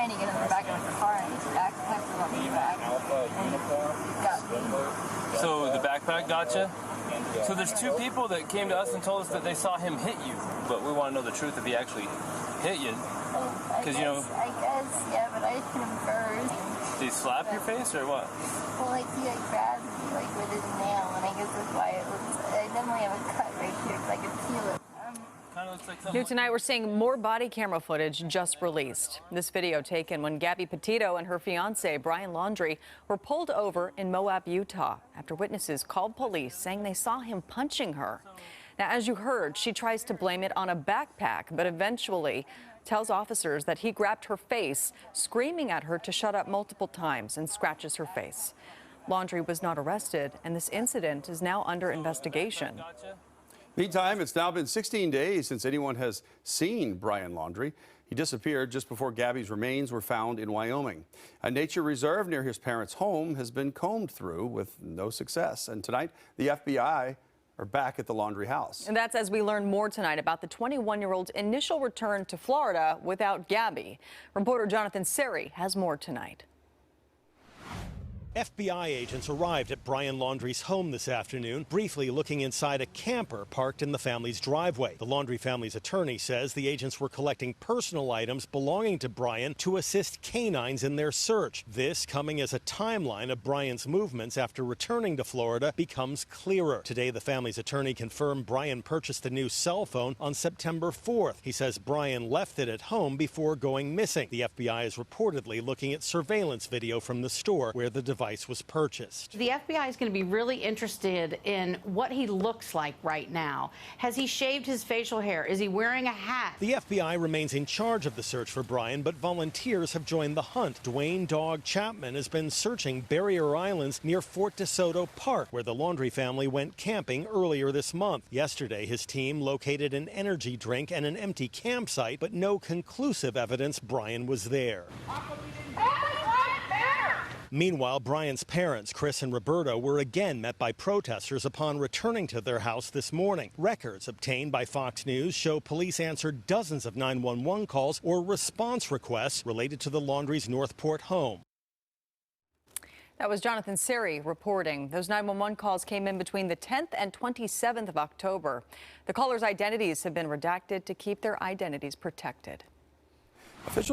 trying to get in the back of the car, and his backpack was on the back. And he got me. So the backpack got you? So there's two people that came to us and told us that they saw him hit you, but we want to know the truth if he actually hit you. I guess, yeah, but I hit him first. Did he slap your face or what? Well, like, he grabbed me, with his nail, and I guess that's why it looks, I definitely have a cut right here, because I can feel it. Kind of looks like New tonight, we're seeing more body camera footage just released. This video taken when Gabby Petito and her fiance, Brian Laundrie, were pulled over in Moab, Utah, after witnesses called police saying they saw him punching her. Now, as you heard, she tries to blame it on a backpack, but eventually tells officers that he grabbed her face, screaming at her to shut up multiple times, and scratches her face. Laundrie was not arrested, and this incident is now under investigation. Meantime, it's now been 16 days since anyone has seen Brian Laundrie. He disappeared just before Gabby's remains were found in Wyoming. A nature reserve near his parents' home has been combed through with no success. And tonight, the FBI are back at the Laundrie house. And that's as we learn more tonight about the 21-year-old's initial return to Florida without Gabby. Reporter Jonathan Seri has more tonight. FBI agents arrived at Brian Laundrie's home this afternoon, briefly looking inside a camper parked in the family's driveway. The Laundrie family's attorney says the agents were collecting personal items belonging to Brian to assist canines in their search. This coming as a timeline of Brian's movements after returning to Florida becomes clearer. Today, the family's attorney confirmed Brian purchased a new cell phone on September 4th. He says Brian left it at home before going missing. The FBI is reportedly looking at surveillance video from the store where the device was purchased. The FBI is going to be really interested in what he looks like right now. Has he shaved his facial hair? Is he wearing a hat? The FBI remains in charge of the search for Brian, but volunteers have joined the hunt. Dwayne Dog Chapman has been searching Barrier Islands near Fort DeSoto Park, where the Laundrie family went camping earlier this month. Yesterday, his team located an energy drink and an empty campsite, but no conclusive evidence Brian was there. Meanwhile, Brian's parents, Chris and Roberta, were again met by protesters upon returning to their house this morning. Records obtained by Fox News show police answered dozens of 911 calls or response requests related to the Laundrie's Northport home. That was Jonathan Seri reporting. Those 911 calls came in between the 10th and 27th of October. The callers' identities have been redacted to keep their identities protected. Officials